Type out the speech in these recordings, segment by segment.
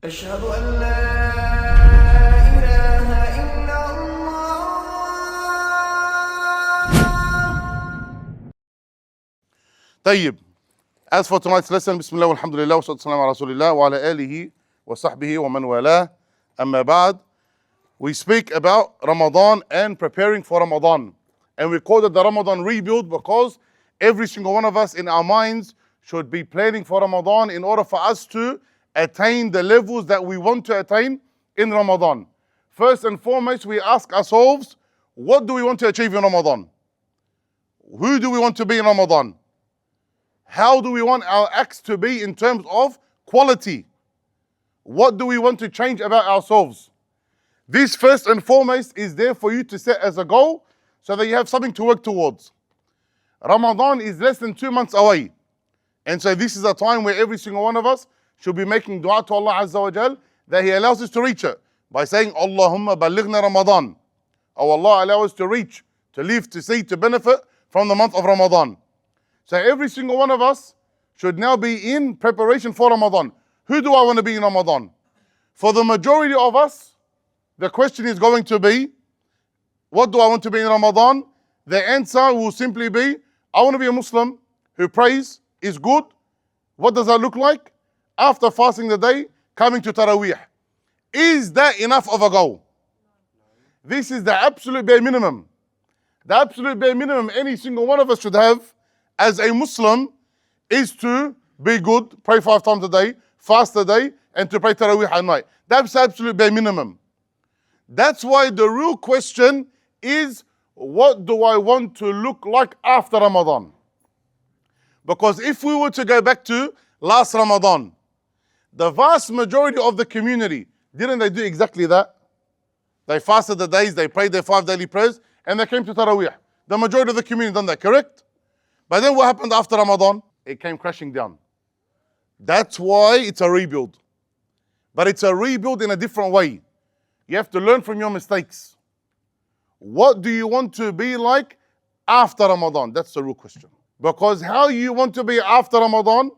أشهد أن لا إله إلا الله. طيب, as for tonight's lesson, Bismillah walhamdulillah wa salatu ala rasulillah wa ala alihi wa sahbihi wa man walah. Amma ba'd. We speak about Ramadan and preparing for Ramadan. And we call it the Ramadan rebuild because every single one of us in our minds should be planning for Ramadan in order for us to attain the levels that we want to attain in Ramadan. First and foremost, we ask ourselves, what do we want to achieve in Ramadan? Who do we want to be in Ramadan? How do we want our acts to be in terms of quality? What do we want to change about ourselves? This first and foremost is there for you to set as a goal so that you have something to work towards. Ramadan is less than 2 months away. And so this is a time where every single one of us should be making dua to Allah Azza wa Jal that He allows us to reach it by saying, Allahumma balighna Ramadan. Oh Allah, allow us to reach, to live, to see, to benefit from the month of Ramadan. So every single one of us should now be in preparation for Ramadan. Who do I want to be in Ramadan? For the majority of us, the question is going to be, what do I want to be in Ramadan? The answer will simply be, I want to be a Muslim who prays, is good. What does that look like? After fasting the day, coming to Taraweeh. Is that enough of a goal? This is the absolute bare minimum. The absolute bare minimum any single one of us should have as a Muslim is to be good, pray 5 times a day, fast a day, and to pray Taraweeh at night. That's the absolute bare minimum. That's why the real question is, what do I want to look like after Ramadan? Because if we were to go back to last Ramadan, the vast majority of the community, didn't they do exactly that? They fasted the days, they prayed their 5 daily prayers, and they came to Taraweeh. The majority of the community done that, correct? But then what happened after Ramadan? It came crashing down. That's why it's a rebuild. But it's a rebuild in a different way. You have to learn from your mistakes. What do you want to be like after Ramadan? That's the real question. Because how you want to be after Ramadan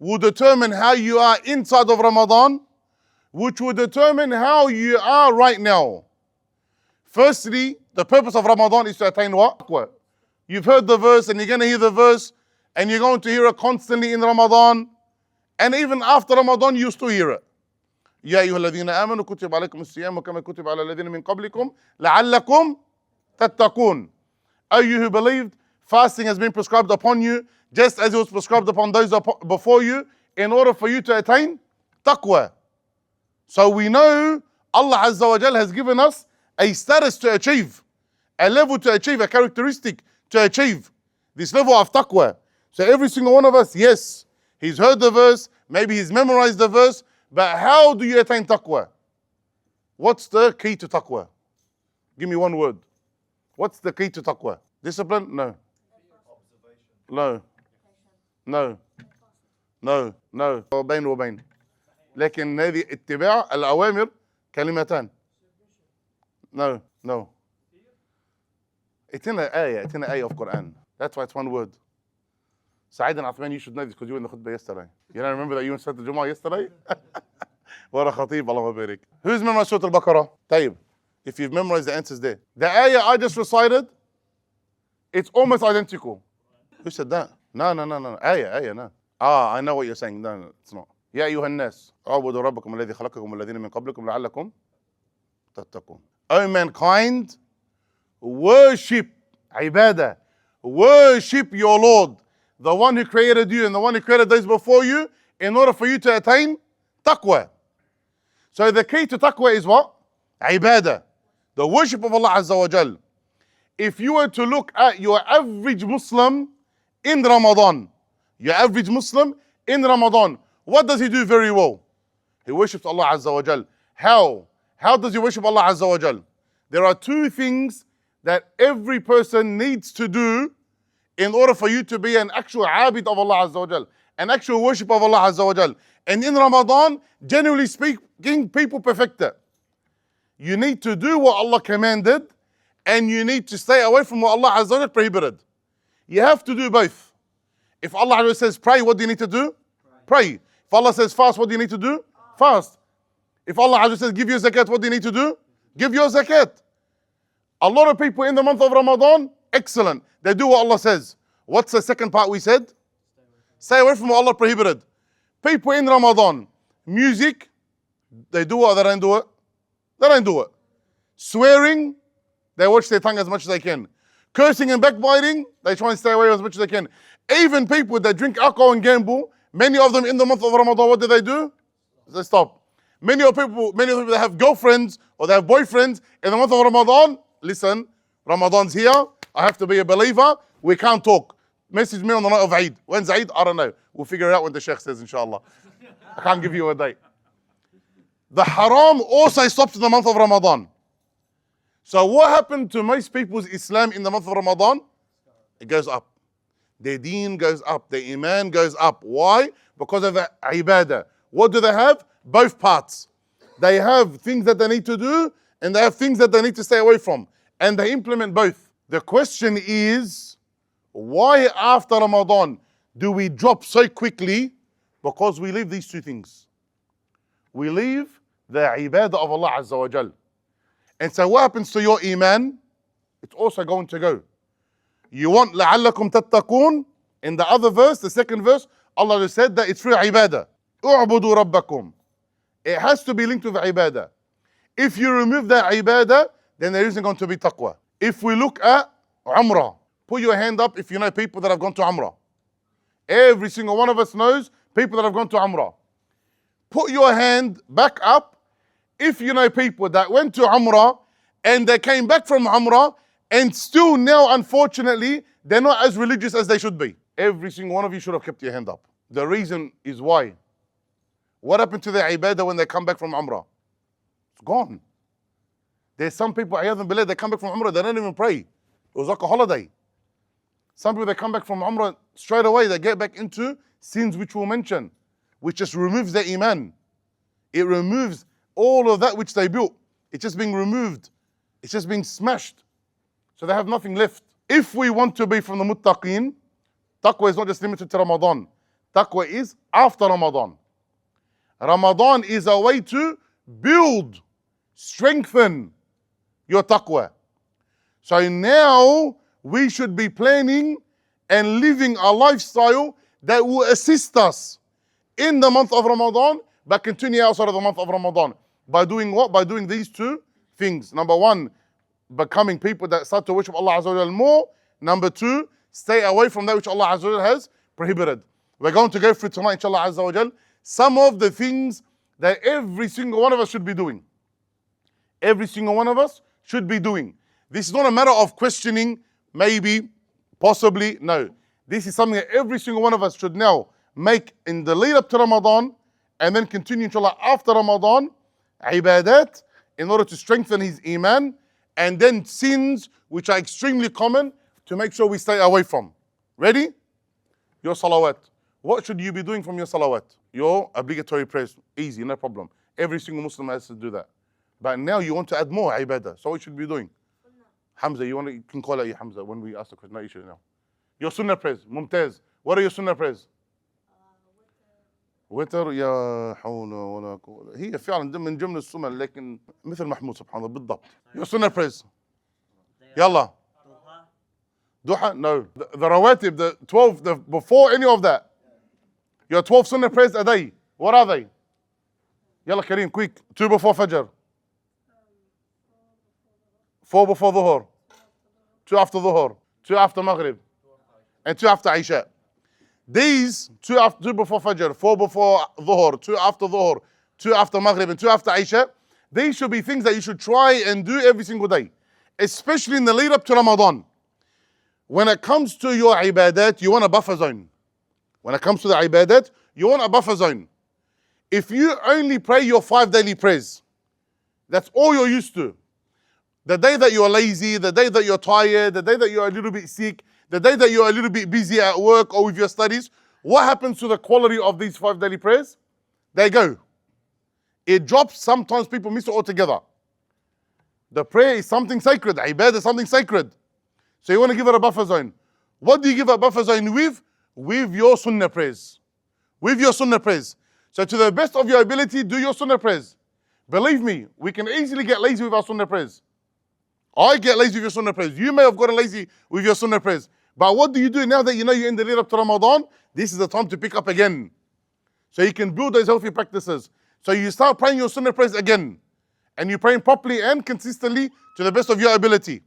will determine how you are inside of Ramadan, which will determine how you are right now. Firstly, the purpose of Ramadan is to attain what? Taqwa. You've heard the verse and you're going to hear the verse and you're going to hear it constantly in Ramadan. And even after Ramadan, you still hear it. يا أيها الذين آمنوا كتب عليكم الصيام كما كتب على الذين من قبلكم لعلكم تتقون. O you who believed, fasting has been prescribed upon you just as it was prescribed upon those before you in order for you to attain taqwa. So we know Allah Azza wa Jal has given us a status to achieve, a level to achieve, a characteristic to achieve, this level of taqwa. So every single one of us, yes, he's heard the verse, maybe he's memorized the verse, but how do you attain taqwa? What's the key to taqwa? Give me one word. What's the key to taqwa? Discipline? No. No. No. No. No. وبين وبين. لكن هذه اتباع الأوامر كلمتان. No. No. It's in an ayah of Quran. That's why it's one word. Sa'id and Athman, you should know this because you were in the khutbah yesterday. You don't remember that you went to Jumu'ah yesterday? What a khatib, Allahumma barik. Who's memorized Surah Al-Baqarah? Tayyib. If you've memorized, the answer's there. The ayah I just recited, it's almost identical. Who said that? No. Ayah, no. I know what you're saying. No, it's not. يا أيها الناس اعبدوا ربكم الذي خلقكم والذين من قبلكم لعلكم تتقون. O mankind, worship, ibadah, worship your Lord, the one who created you and the one who created those before you, in order for you to attain taqwa. So the key to taqwa is what? Ibadah, the worship of Allah Azza wa Jal. If you were to look at your average Muslim in Ramadan, what does he do very well? He worships Allah Azza wa Jal. How? How does he worship Allah Azza wa Jal? There are 2 things that every person needs to do in order for you to be an actual abid of Allah Azza wa Jal, an actual worship of Allah Azza wa Jal. And in Ramadan, generally speaking, people perfect it. You need to do what Allah commanded, and you need to stay away from what Allah Azza wa Jal prohibited. You have to do both. If Allah says pray, what do you need to do? Pray. If Allah says fast, what do you need to do? Fast. If Allah Azza says, give your zakat, what do you need to do? Give your zakat. A lot of people in the month of Ramadan, excellent. They do what Allah says. What's the second part we said? Stay away from what Allah prohibited. People in Ramadan, music, they do it or they don't do it? They don't do it. Swearing, they watch their tongue as much as they can. Cursing and backbiting, they try and stay away as much as they can. Even people that drink alcohol and gamble, many of them in the month of Ramadan, what do? They stop. Many of the people that have girlfriends or they have boyfriends in the month of Ramadan, listen, Ramadan's here, I have to be a believer, we can't talk. Message me on the night of Eid. When's Eid? I don't know. We'll figure it out when the Sheikh says, inshallah. I can't give you a date. The haram also stops in the month of Ramadan. So what happened to most people's Islam in the month of Ramadan? It goes up. Their deen goes up. Their iman goes up. Why? Because of the ibadah. What do they have? Both parts. They have things that they need to do and they have things that they need to stay away from. And they implement both. The question is, why after Ramadan do we drop so quickly? Because we leave these two things. We leave the ibadah of Allah Azza wa Jal. And so what happens to your iman? It's also going to go. You want لَعَلَّكُمْ تَتَّقُونَ? In the other verse, the second verse, Allah just said that it's free ibadah. اُعْبُدُوا رَبَّكُمْ. It has to be linked with ibadah. If you remove that ibadah, then there isn't going to be taqwa. If we look at Umrah, put your hand up if you know people that have gone to Umrah. Every single one of us knows people that have gone to Umrah. Put your hand back up if you know people that went to Umrah and they came back from Umrah and still now, unfortunately, they're not as religious as they should be. Every single one of you should have kept your hand up. The reason is why. What happened to their ibadah when they come back from Umrah? It's gone. There's some people, they come back from Umrah, they don't even pray. It was like a holiday. Some people, they come back from Umrah straight away, they get back into sins which we'll mention, which just removes their iman. It removes all of that which they built. It's just being removed. It's just being smashed. So they have nothing left. If we want to be from the muttaqeen, taqwa is not just limited to Ramadan. Taqwa is after Ramadan. Ramadan is a way to build, strengthen your taqwa. So now we should be planning and living a lifestyle that will assist us in the month of Ramadan, but continue outside of the month of Ramadan. By doing what? By doing these two things. Number one, becoming people that start to worship Allah Azza wa Jal more. Number two, stay away from that which Allah Azza wa Jal has prohibited. We're going to go through tonight, inshallah Azza wa Jal, some of the things that every single one of us should be doing. Every single one of us should be doing. This is not a matter of questioning, maybe, possibly, no. This is something that every single one of us should now make in the lead up to Ramadan and then continue, inshallah, after Ramadan, ibadat, in order to strengthen his iman, and then sins which are extremely common to make sure we stay away from. Ready? Your salawat. What should you be doing from your salawat? Your obligatory prayers. Easy, no problem. Every single Muslim has to do that. But now you want to add more ibadah. So what should you be doing? Hamza, you can call out your Hamza when we ask the question. No issue now. Your sunnah prayers. Mumtaz. What are your sunnah prayers? وتر يا حول ولا قوة هي فعلا من ضمن السنن لكن مثل محمود سبحان الله بالضبط. Your sunnah prayers. يلا. Duha? No. The rawatib, the 12, before any of that. Your 12 sunnah prayers a day. What are they? يلا Kareem, quick. 2 before Fajr. 4 before Dhuhr. 2 after Dhuhr. 2 after Maghrib. And 2 after Isha. These, 2 before Fajr, 4 before Dhuhr, 2 after Dhuhr, 2 after Maghrib, and 2 after Isha, these should be things that you should try and do every single day, especially in the lead up to Ramadan. When it comes to your ibadat, you want a buffer zone. When it comes to the ibadat, you want a buffer zone. If you only pray your 5 daily prayers, that's all you're used to. The day that you're lazy, the day that you're tired, the day that you're a little bit sick, the day that you're a little bit busy at work or with your studies, what happens to the quality of these 5 daily prayers? They go. It drops. Sometimes people miss it altogether. The prayer is something sacred. Ibadah is something sacred. So you want to give it a buffer zone. What do you give a buffer zone with? With your sunnah prayers. With your sunnah prayers. So to the best of your ability, do your sunnah prayers. Believe me, we can easily get lazy with our sunnah prayers. I get lazy with your sunnah prayers. You may have gotten lazy with your sunnah prayers. But what do you do now that you know you're in the lead up to Ramadan? This is the time to pick up again. So you can build those healthy practices. So you start praying your sunnah prayers again. And you're praying properly and consistently to the best of your ability.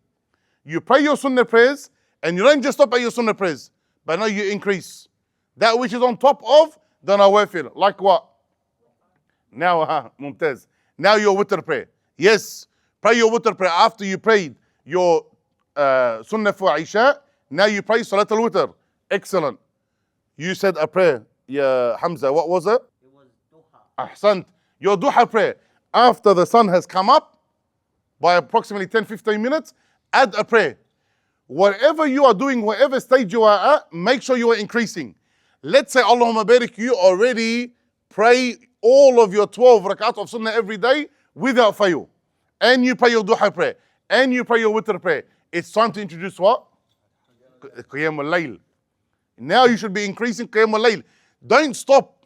You pray your sunnah prayers and you don't just stop at your sunnah prayers. But now you increase. That which is on top of the nawafil. Like what? Now, mumtaz. Now your witr prayer. Yes, pray your witr prayer after you prayed your sunnah for Isha. Now you pray salat al-witr. Excellent. You said a prayer, ya Hamza. What was it? It was duha. Ahsant. Your duha prayer. After the sun has come up by approximately 10-15 minutes, add a prayer. Whatever you are doing, whatever stage you are at, make sure you are increasing. Let's say, Allahumma barik, you already pray all of your 12 rakat of sunnah every day without fail. And you pray your duha prayer. And you pray your witr prayer. It's time to introduce what? Qiyam al-layl. Now you should be increasing Qiyam al-layl. Don't stop.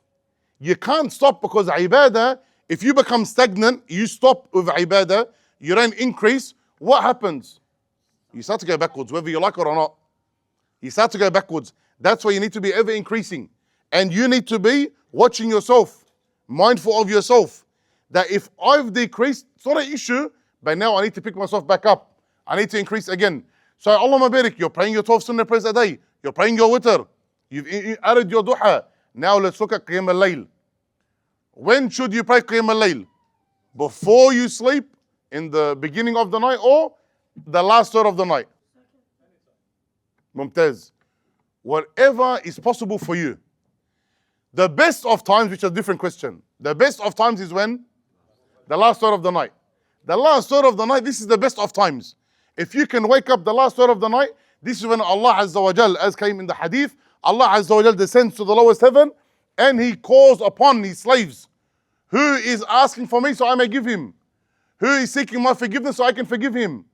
You can't stop because ibadah, if you become stagnant, you stop with ibadah, you don't increase, what happens? You start to go backwards, whether you like it or not. You start to go backwards. That's why you need to be ever increasing. And you need to be watching yourself, mindful of yourself. That if I've decreased, it's not an issue, but now I need to pick myself back up. I need to increase again. So Allahumma barik, you're praying your 12 sunnah prayers a day. You're praying your witr. You've added your duha. Now let's look at Qiyam al-Layl. When should you pray Qiyam al-Layl? Before you sleep, in the beginning of the night, or the last third of the night? Mumtaz. Whatever is possible for you. The best of times, which is a different question. The best of times is when? The last third of the night. The last third of the night, this is the best of times. If you can wake up the last third of the night, this is when Allah Azza wa Jal, as came in the hadith, Allah Azza wa Jal descends to the lowest heaven and He calls upon His slaves. Who is asking for me so I may give him? Who is seeking my forgiveness so I can forgive him?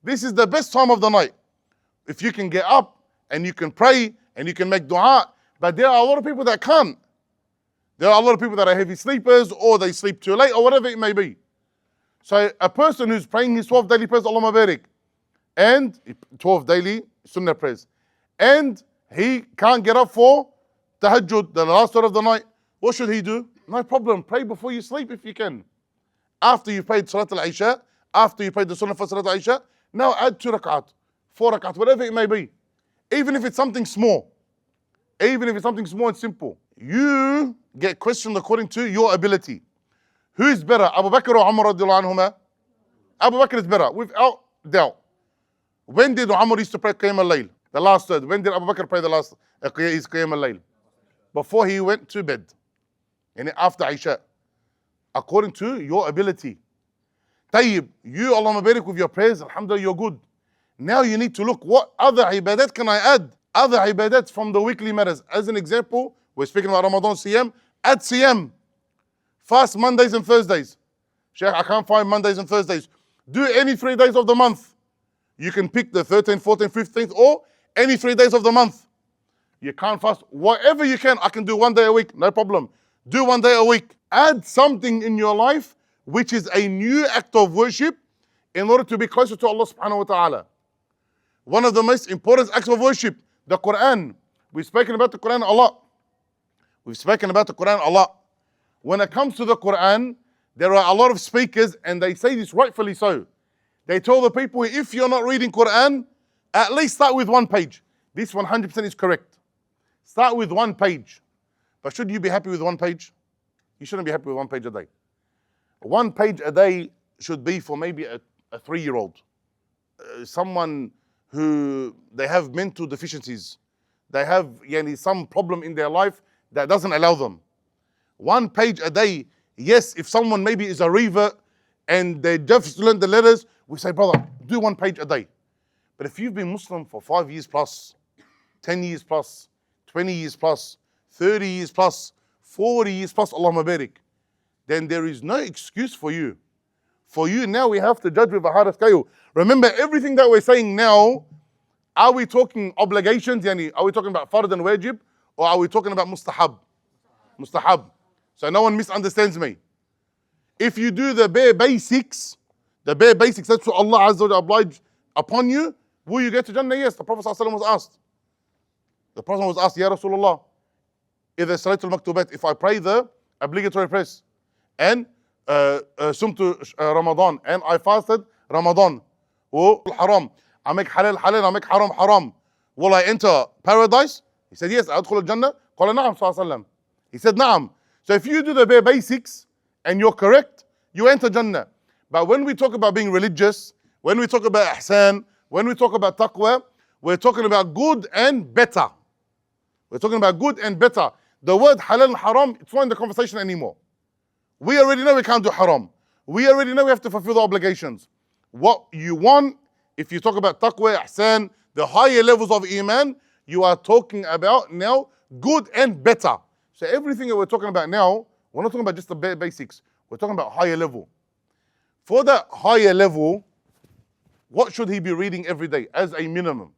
This is the best time of the night. If you can get up and you can pray and you can make dua, but there are a lot of people that can't. There are a lot of people that are heavy sleepers or they sleep too late or whatever it may be. So a person who's praying his 12 daily prayers, Allahumma barik, and 12 daily sunnah prayers, and he can't get up for tahajjud, the last third of the night, what should he do? No problem, pray before you sleep if you can. After you prayed Salat al-Isha, after you prayed the sunnah for Salat al-Isha, now add 2 rakat, 4 rakat, whatever it may be. Even if it's something small. Even if it's something small and simple. You get questioned according to your ability. Who is better, Abu Bakr or Umar radiallahu anhuma? Abu Bakr is better, without doubt. When did Umar used to pray Qiyam al-Layl? The last third. When did Abu Bakr pray his Qiyam al-Layl? Before he went to bed. And after Isha. According to your ability. Tayyib, you Allahumma barik with your prayers, alhamdulillah, you're good. Now you need to look, what other ibadat can I add? Other ibadat from the weekly matters. As an example, we're speaking about Ramadan Siyam. Add Siyam. Fast Mondays and Thursdays. Sheikh, I can't find Mondays and Thursdays. Do any 3 days of the month. You can pick the 13th, 14th, 15th, or any 3 days of the month. You can't fast. Whatever you can, I can do 1 day a week, no problem. Do 1 day a week. Add something in your life which is a new act of worship in order to be closer to Allah subhanahu wa ta'ala. One of the most important acts of worship, the Quran. We've spoken about the Quran a lot. We've spoken about the Quran a lot. When it comes to the Quran, there are a lot of speakers and they say this rightfully so. They tell the people, if you're not reading Quran, at least start with 1 page. This 100% is correct. Start with 1 page. But should you be happy with 1 page? You shouldn't be happy with 1 page a day. 1 page a day should be for maybe a 3-year-old. Someone who, they have mental deficiencies. They have some problem in their life that doesn't allow them. 1 page a day, yes, if someone maybe is a revert and they just learn the letters, we say, brother, do 1 page a day. But if you've been Muslim for 5 years plus, 10 years plus, 20 years plus, 30 years plus, 40 years plus, Allahumma barik, then there is no excuse for you. For you now, we have to judge with a harder scale. Remember, everything that we're saying now, are we talking obligations? Are we talking about fard and wajib? Or are we talking about mustahab? Mustahab. So no one misunderstands me. If you do the bare basics, that's what Allah Azza wa Jalla obliged upon you, will you get to Jannah? Yes. The Prophet ﷺ was asked. The Prophet was asked, Ya Rasulullah, إذا صليت المكتوبات, if I pray the obligatory prayers, and sumtu Ramadan, and I fasted Ramadan, haram, I make halal halal, I make haram haram, will I enter paradise? He said, yes. أدخل الجنة? قال نعم صلى الله عليه وسلم. He said, نعم. So if you do the bare basics and you're correct, you enter Jannah. But when we talk about being religious, when we talk about ihsan, when we talk about taqwa, we're talking about good and better. We're talking about good and better. The word halal and haram, it's not in the conversation anymore. We already know we can't do haram. We already know we have to fulfill the obligations. What you want, if you talk about taqwa, ihsan, the higher levels of iman, you are talking about now good and better. So everything that we're talking about now, we're not talking about just the basics. We're talking about higher level. For that higher level, what should he be reading every day as a minimum?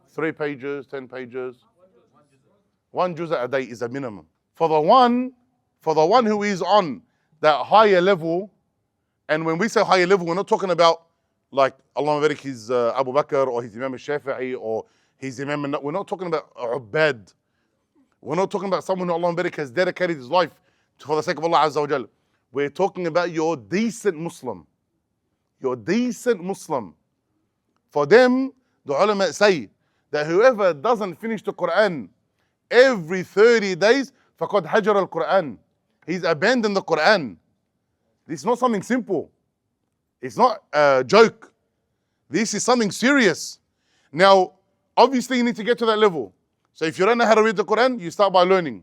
3 pages, 10 pages. 1 juz a day is a minimum. For the one who is on that higher level, and when we say higher level, we're not talking about like Allah Barik his Abu Bakr or his Imam al-Shafi'i or his Imam we're not talking about Ubbad. We're not talking about someone who Allah Barik has dedicated his life for the sake of Allah Azza wa Jal. We're talking about your decent Muslim. Your decent Muslim. For them, the ulama say that whoever doesn't finish the Quran every 30 days, فَقَدْ هَجَرَ الْقُرْآنِ, he's abandoned the Quran. This is not something simple. It's not a joke. This is something serious. Now, obviously you need to get to that level. So if you don't know how to read the Quran, you start by learning.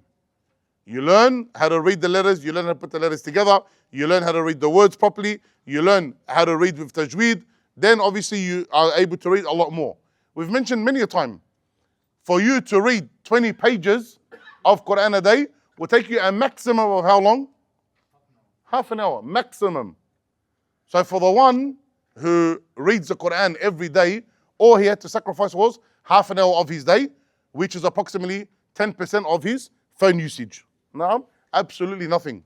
You learn how to read the letters, you learn how to put the letters together, you learn how to read the words properly, you learn how to read with tajweed, then obviously you are able to read a lot more. We've mentioned many a time, for you to read 20 pages of Quran a day will take you a maximum of how long? Half an hour, maximum. So for the one who reads the Quran every day, all he had to sacrifice was half an hour of his day, which is approximately 10% of his phone usage. No, absolutely nothing.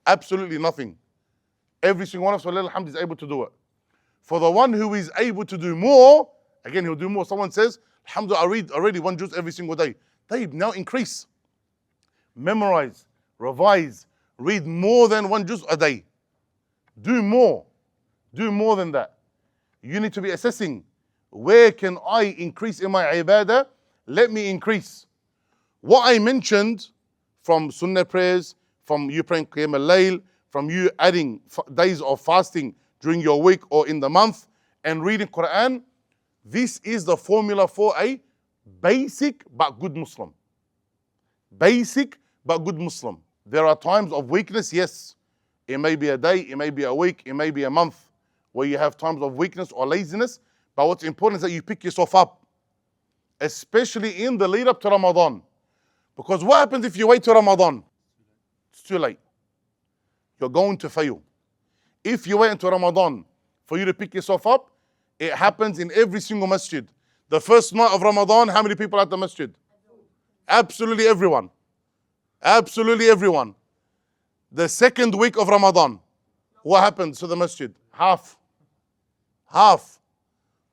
Absolutely nothing. Every single one of us, alhamdulillah, is able to do it. For the one who is able to do more, again, he'll do more. Someone says, alhamdulillah, I read already 1 juz every single day. Tayyib, now increase. Memorize, revise, read more than 1 juz a day. Do more. Do more than that. You need to be assessing, where can I increase in my ibadah? Let me increase. What I mentioned from sunnah prayers, from you praying Qiyam al-Layl, from you adding days of fasting during your week or in the month, and reading Quran, this is the formula for a basic but good Muslim. Basic but good Muslim. There are times of weakness, yes. It may be a day, it may be a week, it may be a month, where you have times of weakness or laziness, but what's important is that you pick yourself up, especially in the lead up to Ramadan. Because what happens if you wait till Ramadan? It's too late. You're going to fail. If you wait until Ramadan for you to pick yourself up, it happens in every single masjid. The first night of Ramadan, how many people at the masjid? Absolutely everyone. Absolutely everyone. The second week of Ramadan, what happened to the masjid? Half.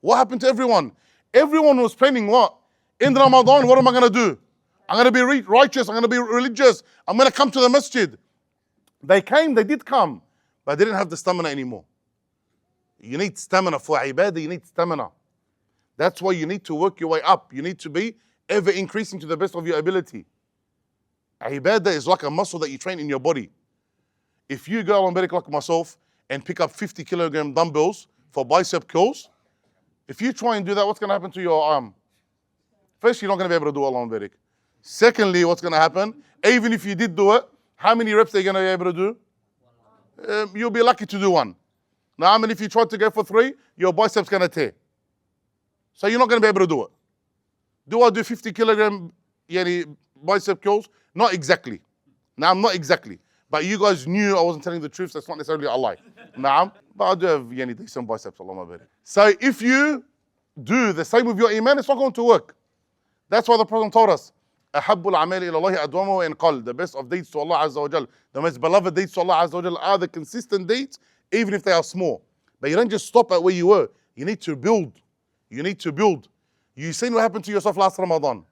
What happened to everyone? Everyone was planning what? In Ramadan, what am I going to do? I'm going to be righteous, I'm going to be religious, I'm going to come to the masjid. They did come, but they didn't have the stamina anymore. You need stamina for ibadah, you need stamina. That's why you need to work your way up. You need to be ever increasing to the best of your ability. Ibadah is like a muscle that you train in your body. If you go on like myself and pick up 50 kilogram dumbbells for bicep curls, if you try and do that, what's going to happen to your arm? First, you're not going to be able to do Allah Barik. Secondly, what's going to happen? Even if you did do it, how many reps are you going to be able to do? You'll be lucky to do 1. Now, I mean, if you try to go for 3, your bicep's going to tear. So you're not going to be able to do it. Do I do 50 kilogram bicep curls? Not exactly. Now, I'm not exactly. But you guys knew I wasn't telling the truth, so that's not necessarily a lie. Nah, but I do have decent biceps, Allah Barik. So if you do the same with your iman, it's not going to work. That's why the Prophet told us, أحب الأعمال إلى الله أدومه وإن قل. The best of deeds to Allah Azza wa Jal, the most beloved deeds to Allah Azza wa Jal are the consistent deeds, even if they are small. But you don't just stop at where you were. You need to build. You need to build. You seen what happened to yourself last Ramadan.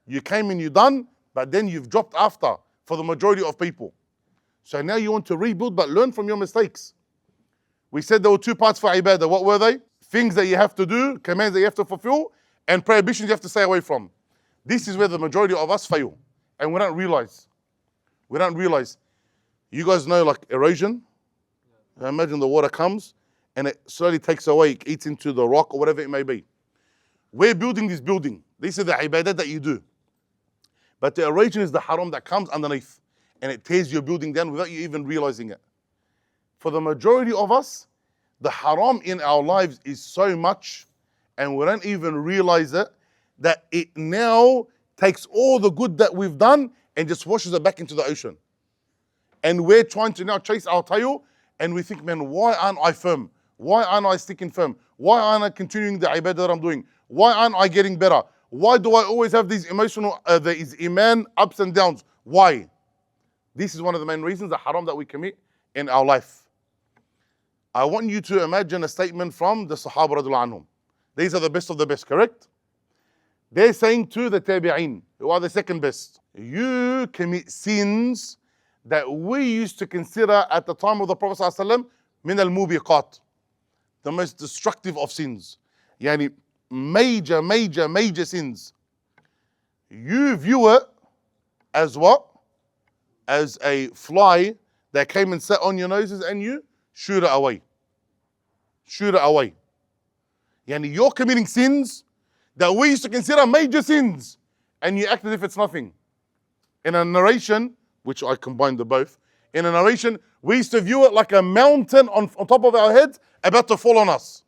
You came and you done, but then you've dropped after for the majority of people. So now you want to rebuild, but learn from your mistakes. We said there were two parts for ibadah. What were they? Things that you have to do, commands that you have to fulfill, and prohibitions you have to stay away from. This is where the majority of us fail. And we don't realize. We don't realize. You guys know like erosion? Imagine the water comes and it slowly takes away, eats into the rock or whatever it may be. We're building this building. This is the ibadah that you do. But the erosion is the haram that comes underneath. And it tears your building down without you even realizing it. For the majority of us, the haram in our lives is so much, and we don't even realize it, that it now takes all the good that we've done and just washes it back into the ocean. And we're trying to now chase our tail, and we think, man, why aren't I firm? Why aren't I sticking firm? Why aren't I continuing the ibadah that I'm doing? Why aren't I getting better? Why do I always have these emotional, these iman ups and downs? Why? This is one of the main reasons, the haram that we commit in our life. I want you to imagine a statement from the Sahaba radiallahu anhum. These are the best of the best, correct? They're saying to the tabi'een, who are the second best, you commit sins that we used to consider at the time of the Prophet ﷺ min al-mubiqat, the most destructive of sins. Yani major sins. You view it as what? As a fly that came and sat on your noses and you shoot it away. Shoot it away. Yani you're committing sins that we used to consider major sins, and you act as if it's nothing. In a narration, which I combined the both, in a narration, we used to view it like a mountain on top of our heads about to fall on us.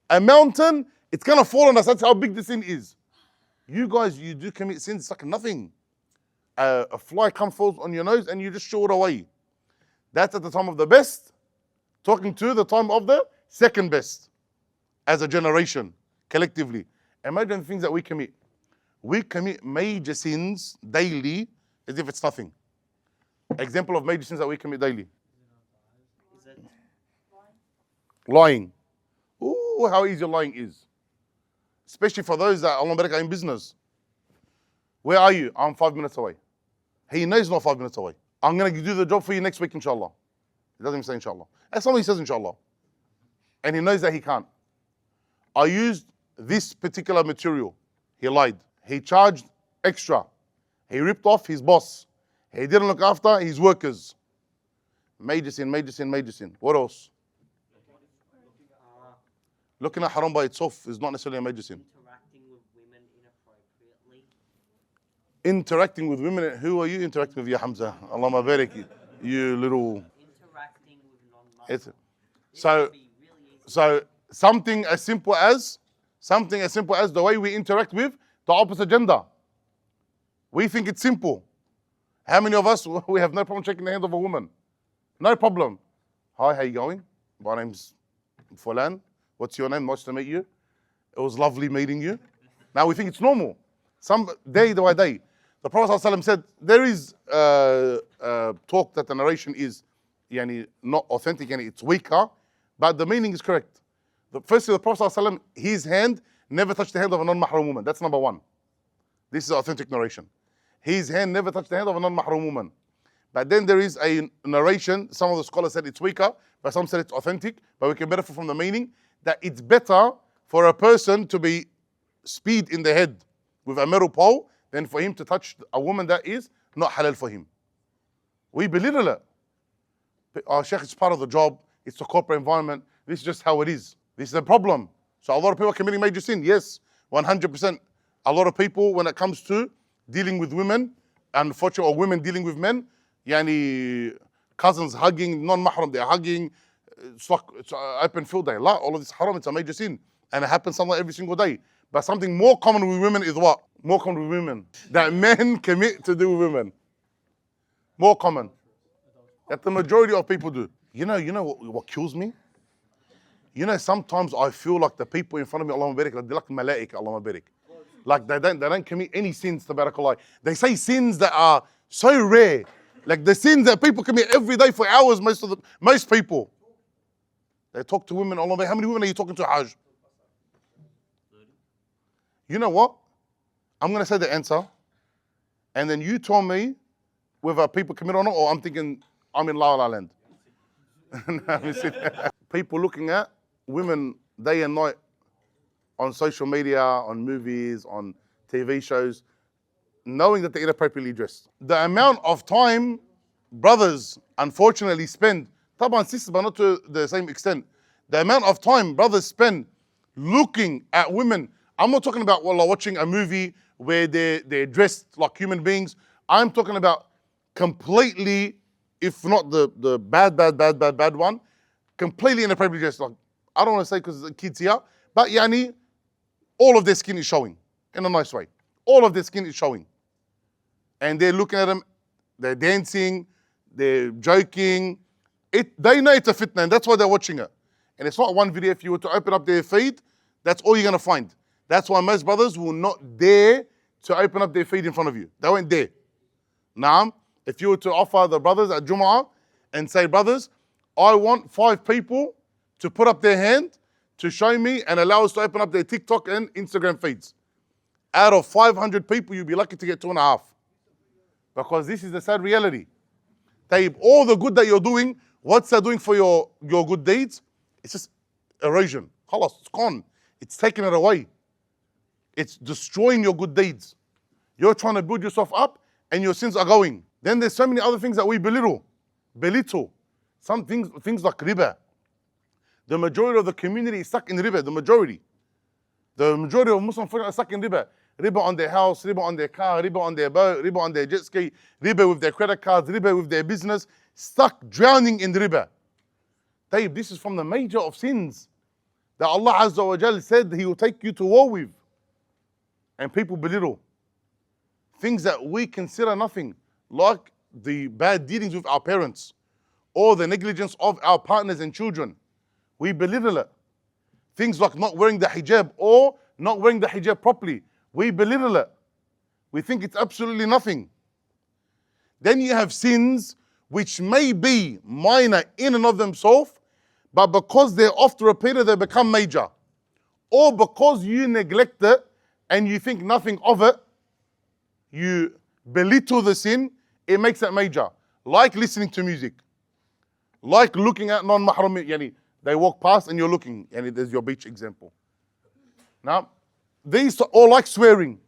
A mountain, it's gonna fall on us. That's how big the sin is. You guys, you do commit sins, it's like nothing. A fly comes, falls on your nose, and you just shoo it away. That's at the time of the best, talking to the time of the second best, as a generation, collectively. Imagine the things that we commit. We commit major sins daily as if it's nothing. Example of major sins that we commit daily. Is it Lying. Ooh, how easy lying is. Especially for those that are in business. Where are you? I'm 5 minutes away. He knows he's not 5 minutes away. I'm going to do the job for you next week, inshallah. He doesn't even say inshallah. That's something he says inshallah. And he knows that he can't. I used this particular material. He lied. He charged extra. He ripped off his boss. He didn't look after his workers. Major sin. What else? Looking at haram by itself is not necessarily a major sin. interacting with women inappropriately? Interacting with women. Who are you interacting with, ya Hamza? Allahumma barik. You little... Interacting with non-Muslims. So something as simple as the way we interact with the opposite gender. We think it's simple. How many of us, we have no problem shaking the hand of a woman? No problem. Hi, how you going? My name's Fulan. What's your name? Nice to meet you. It was lovely meeting you. Now we think it's normal. Some day by day. The Prophet ﷺ said, there is talk that the narration is not authentic and it's weaker, but the meaning is correct. Firstly, the Prophet ﷺ, his hand never touched the hand of a non-mahram woman. That's number one. This is authentic narration. His hand never touched the hand of a non-mahram woman. But then there is a narration, some of the scholars said it's weaker, but some said it's authentic, but we can benefit from the meaning, that it's better for a person to be speed in the head with a metal pole than for him to touch a woman that is not halal for him. We belittle it. Our Sheikh, it's part of the job, it's the corporate environment, this is just how it is. This is a problem. So a lot of people are committing major sin. Yes, 100%. A lot of people, when it comes to dealing with women, unfortunately, or women dealing with men, cousins hugging, non-mahram, they're hugging, it's like it's an open field day. All of this haram, it's a major sin. And it happens something every single day. But something more common with women is what? More common with women. That men commit to do with women. More common. That the majority of people do. You know what kills me? Sometimes I feel like the people in front of me, Allahumma barik, they're like malaika, Allahumma barik. Like they don't commit any sins, tabarakallah. They say sins that are so rare. Like the sins that people commit every day for hours, most people. They talk to women all day. How many women are you talking to, Hajj? You know what? I'm going to say the answer. And then you tell me whether people commit or not, or I'm thinking I'm in La La Land. People looking at women day and night on social media, on movies, on TV shows, knowing that they're inappropriately dressed. The amount of time brothers unfortunately spend, taban sisters, but not to the same extent. The amount of time brothers spend looking at women. I'm not talking about watching a movie where they're dressed like human beings. I'm talking about completely, if not the bad one, completely inappropriately dressed. Like, I don't want to say because the kids here, but yani, all of their skin is showing in a nice way. All of their skin is showing. And they're looking at them, they're dancing, they're joking. They know it's a fitna, and that's why they're watching it. And it's not one video. If you were to open up their feed, that's all you're going to find. That's why most brothers will not dare to open up their feed in front of you. They won't dare. Now, if you were to offer the brothers at Jum'ah and say, brothers, I want 5 people to put up their hand to show me and allow us to open up their TikTok and Instagram feeds. Out of 500 people, you'll be lucky to get 2.5. Because this is the sad reality. Taib, all the good that you're doing, what's that doing for your good deeds? It's just erosion. Khalas, it's gone. It's taking it away. It's destroying your good deeds. You're trying to build yourself up and your sins are going. Then there's so many other things that we belittle. Some things like riba. The majority of the community is stuck in riba, the majority. The majority of Muslims are stuck in riba. Riba on their house, riba on their car, riba on their boat, riba on their jet ski, riba with their credit cards, riba with their business, stuck drowning in riba. Tayyib, this is from the major of sins that Allah Azza wa Jal said He will take you to war with. And people belittle things that we consider nothing, like the bad dealings with our parents or the negligence of our partners and children. We belittle it. Things like not wearing the hijab or not wearing the hijab properly. We belittle it. We think it's absolutely nothing. Then you have sins which may be minor in and of themselves, but because they're oft repeated, they become major. Or because you neglect it and you think nothing of it, you belittle the sin, it makes it major. Like listening to music. Like looking at non-mahram, yani they walk past and you're looking, and there's your beach example. Now, these are all like swearing.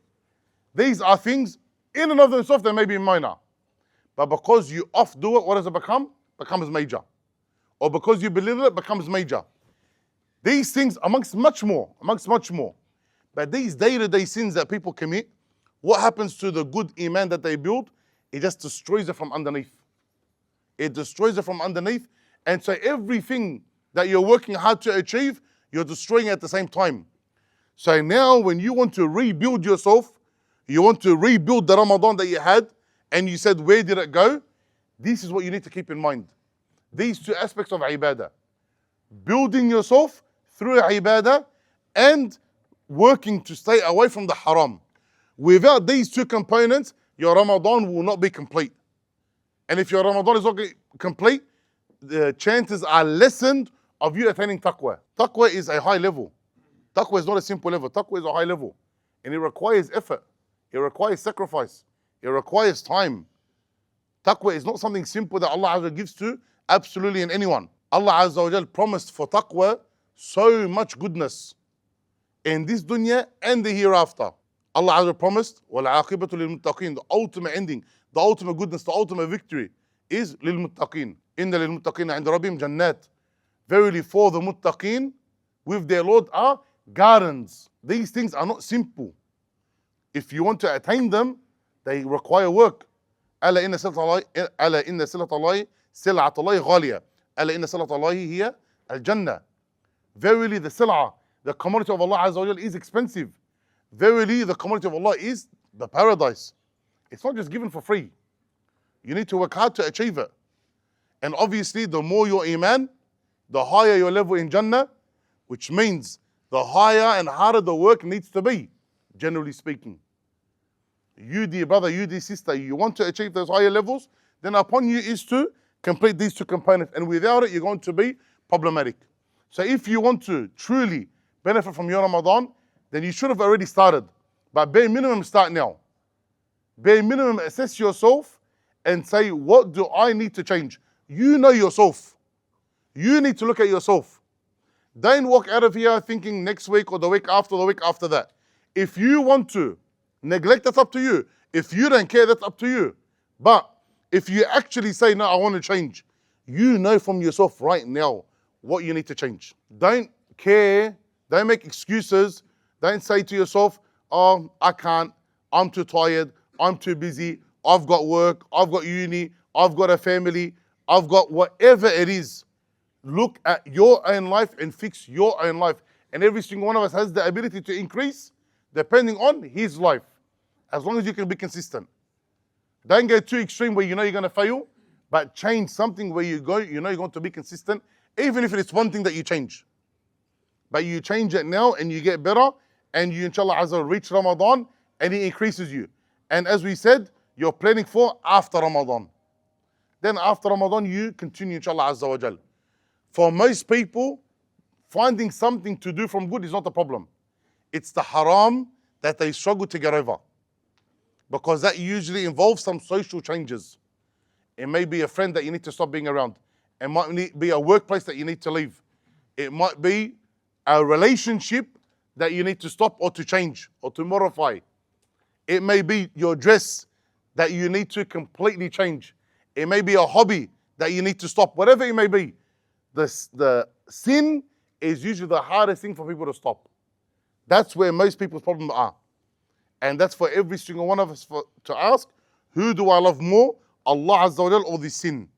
These are things in and of themselves they may be minor. But because you oft do it, what does it become? Becomes major. Or because you belittle it, becomes major. These things amongst much more. But these day-to-day sins that people commit, what happens to the good iman that they build? It just destroys it from underneath. It destroys it from underneath. And so everything that you're working hard to achieve, you're destroying at the same time. So now when you want to rebuild yourself, you want to rebuild the Ramadan that you had, and you said, where did it go? This is what you need to keep in mind. These 2 aspects of ibadah. Building yourself through ibadah and working to stay away from the haram. Without these 2 components, your Ramadan will not be complete. And if your Ramadan is not complete, the chances are lessened of you attaining taqwa. Taqwa is a high level. Taqwa is not a simple level. Taqwa is a high level. And it requires effort. It requires sacrifice. It requires time. Taqwa is not something simple that Allah Azza wa Jal gives to absolutely anyone. Allah Azza wa Jal promised for taqwa so much goodness in this dunya and the hereafter. Allah Azza wa Jal promised, وَالْعَاقِبَةُ لِلْمُتَّقِينَ. The ultimate ending, the ultimate goodness, the ultimate victory is لِلْمُتَّقِينَ. إِنَّ لِلْمُتَّقِينَ عِنْدَ رَبِّهِمْ جَنَّاتٍ. Verily for the muttaqeen with their Lord are gardens. These things are not simple. If you want to attain them, they require work. ألا إن سلعة الله غالية. ألا إن سلعة الله هي الجنة. Verily the sil'ah, the commodity of Allah Azza wa Jal is expensive. Verily the commodity of Allah is the paradise. It's not just given for free. You need to work hard to achieve it. And obviously the more your iman, the higher your level in Jannah, which means the higher and harder the work needs to be. generally speaking. You, dear brother, you, dear sister, you want to achieve those higher levels, then upon you is to complete these two components. And without it, you're going to be problematic. So if you want to truly benefit from your Ramadan, then you should have already started. But bare minimum, start now. Bare minimum, assess yourself and say, what do I need to change? You know yourself. You need to look at yourself. Don't walk out of here thinking next week or the week after that. If you want to neglect, that's up to you. If you don't care, that's up to you. But if you actually say, no, I want to change, you know from yourself right now what you need to change. Don't care. Don't make excuses. Don't say to yourself, oh, I can't. I'm too tired. I'm too busy. I've got work. I've got uni. I've got a family. I've got whatever it is. Look at your own life and fix your own life. And every single one of us has the ability to increase depending on his life, as long as you can be consistent. Don't go too extreme where you know you're going to fail, but change something where you know you're going to be consistent, even if it's one thing that you change. But you change it now and you get better, and you, inshallah, Azza, reach Ramadan and it increases you. And as we said, you're planning for after Ramadan. Then after Ramadan, you continue, inshallah, Azza wa Jal. For most people, finding something to do from good is not a problem. It's the haram that they struggle to get over, because that usually involves some social changes. It may be a friend that you need to stop being around. It might be a workplace that you need to leave. It might be a relationship that you need to stop or to change or to modify. It may be your dress that you need to completely change. It may be a hobby that you need to stop. Whatever it may be, the sin is usually the hardest thing for people to stop. That's where most people's problems are. And that's for every single one of us to ask, who do I love more, Allah Azza wa Jal or the sin?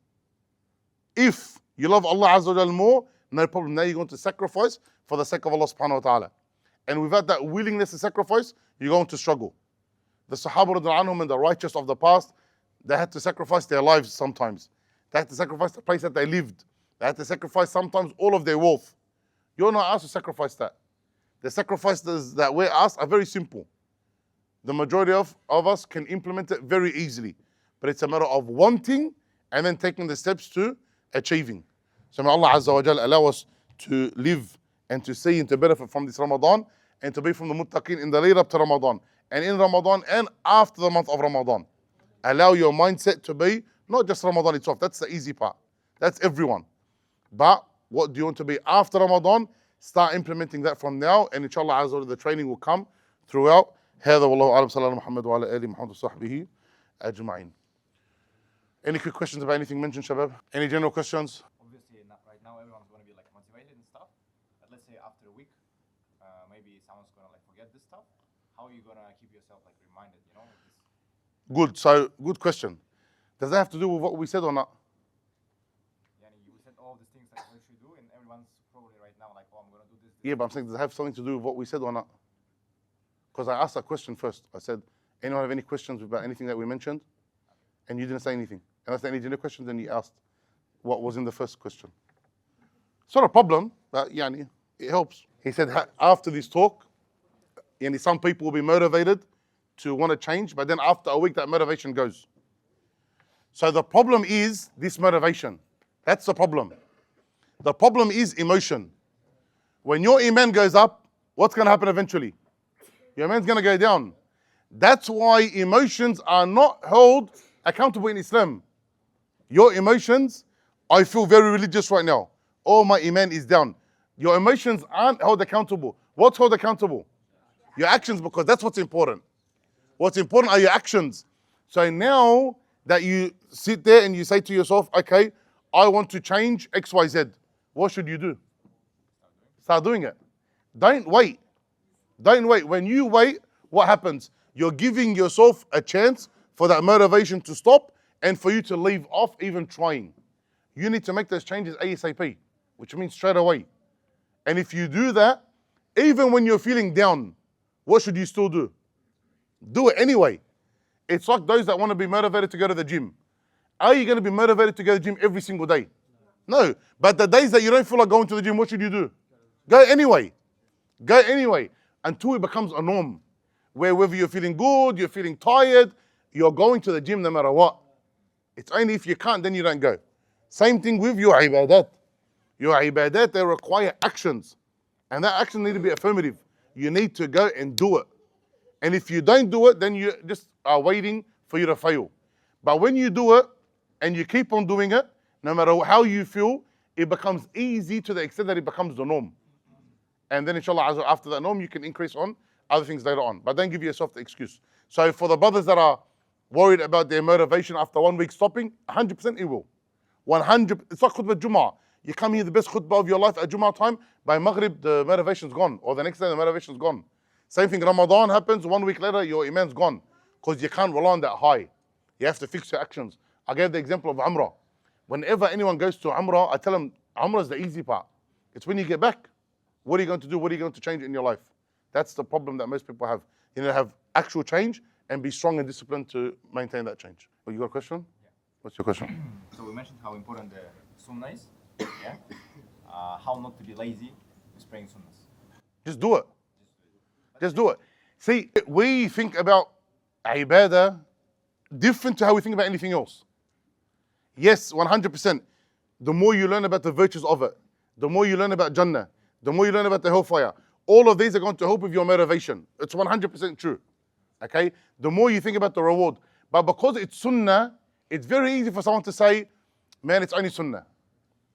If you love Allah Azza wa Jal more, no problem. Now you're going to sacrifice for the sake of Allah subhanahu wa ta'ala. And without that willingness to sacrifice, you're going to struggle. The Sahaba radhiyallahu anhum and the righteous of the past, they had to sacrifice their lives sometimes. They had to sacrifice the place that they lived. They had to sacrifice sometimes all of their wealth. You're not asked to sacrifice that. The sacrifices that we're asked are very simple. The majority of us can implement it very easily. But it's a matter of wanting and then taking the steps to achieving. So may Allah Azza wa Jal allow us to live and to see and to benefit from this Ramadan and to be from the muttaqeen in the lead up to Ramadan and in Ramadan and after the month of Ramadan. Allow your mindset to be not just Ramadan itself. That's the easy part. That's everyone. But what do you want to be after Ramadan? Start implementing that from now, and inshallah Azza wa Jal, the training will come throughout. هذا والله أعلم. صلى الله محمد وعلى آله محمد وصحبه أجمعين. Any quick questions about anything mentioned, Shabab? Any general questions? Obviously, right now everyone's going to be like motivated and stuff. But let's say after a week, maybe someone's going to like forget this stuff. How are you going to keep yourself like reminded? You know. Good. So good question. Does that have to do with what we said or not? Yani you said all these things that we should do, and everyone's probably right now like, oh, I'm going to do this. Yeah, but I'm saying, does it have something to do with what we said or not? Because I asked that question first. I said, anyone have any questions about anything that we mentioned? And you didn't say anything. And I said, any general questions? Then you asked what was in the first question. It's not a problem, but yani, it helps. He said, after this talk, yani, some people will be motivated to want to change, but then after a week, that motivation goes. So the problem is this motivation. That's the problem. The problem is emotion. When your iman goes up, what's going to happen eventually? Your iman's going to go down. That's why emotions are not held accountable in Islam. Your emotions, I feel very religious right now. Oh, my iman is down. Your emotions aren't held accountable. What's held accountable? Your actions, because that's what's important. What's important are your actions. So now that you sit there and you say to yourself, okay, I want to change X, Y, Z. What should you do? Start doing it. Don't wait. Don't wait. When you wait, what happens? You're giving yourself a chance for that motivation to stop and for you to leave off even trying. You need to make those changes ASAP, which means straight away. And if you do that, even when you're feeling down, what should you still do? Do it anyway. It's like those that want to be motivated to go to the gym. Are you going to be motivated to go to the gym every single day? No. But the days that you don't feel like going to the gym, what should you do? Go anyway. Go anyway until it becomes a norm. where whether you're feeling good, you're feeling tired, you're going to the gym no matter what. It's only if you can't, then you don't go. Same thing with your ibadat. Your ibadat, they require actions. And that action need to be affirmative. You need to go and do it. And if you don't do it, then you just are waiting for you to fail. But when you do it, and you keep on doing it, no matter how you feel, it becomes easy to the extent that it becomes the norm. And then inshallah, after that norm, you can increase on other things later on. But don't give yourself the excuse. So for the brothers that are worried about their motivation after 1 week stopping, 100% it will. 100, it's like khutbah Jum'ah. You come here, the best khutbah of your life at Jum'ah time, by Maghrib, the motivation's gone. Or the next day, the motivation's gone. Same thing, Ramadan happens, 1 week later, your iman's gone. Because you can't rely on that high. You have to fix your actions. I gave the example of Umrah. Whenever anyone goes to Umrah, I tell them, Umrah is the easy part. It's when you get back. What are you going to do? What are you going to change in your life? That's the problem that most people have. You know, have actual change and be strong and disciplined to maintain that change. Oh, you got a question? Yeah. What's your question? So we mentioned how important the sunnah is. Yeah. How not to be lazy with praying sunnahs. Just do it. Just do it. See, we think about ibadah different to how we think about anything else. Yes, 100%. The more you learn about the virtues of it, the more you learn about Jannah, the more you learn about the hellfire, all of these are going to help with your motivation. It's 100% true. Okay? The more you think about the reward. But because it's sunnah, it's very easy for someone to say, man, it's only sunnah.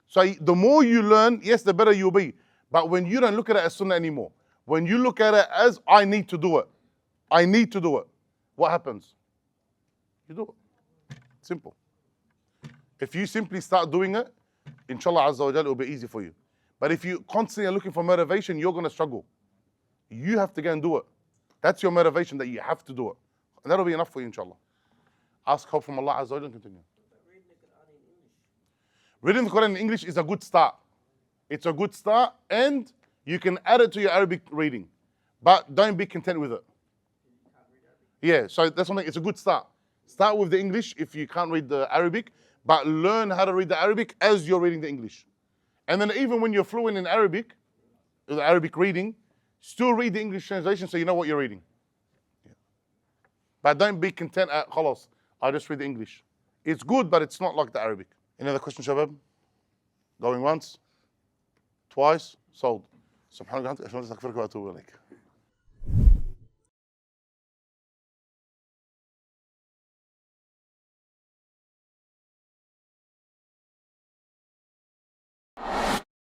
So the more you learn, yes, the better you'll be. But when you don't look at it as sunnah anymore, when you look at it as, I need to do it, I need to do it, what happens? You do it. Simple. If you simply start doing it, inshallah Azza wa Jal, it will be easy for you. But if you constantly are looking for motivation, you're going to struggle. You have to go and do it. That's your motivation, that you have to do it. And that'll be enough for you, inshallah. Ask help from Allah Azza wa Jal and continue. Reading the Quran in English is a good start. It's a good start, and you can add it to your Arabic reading. But don't be content with it. Yeah, so that's something, it's a good start. Start with the English if you can't read the Arabic, but learn how to read the Arabic as you're reading the English. And then even when you're fluent in Arabic, the Arabic reading, still read the English translation so you know what you're reading. Yeah. But don't be content at khalas, I just read the English. It's good, but it's not like the Arabic. Any other question, Shabab? Going once? Twice? Sold. سبحانك وبحمدك أشهد أن لا إله إلا أنت أستغفرك وأتوب إليك.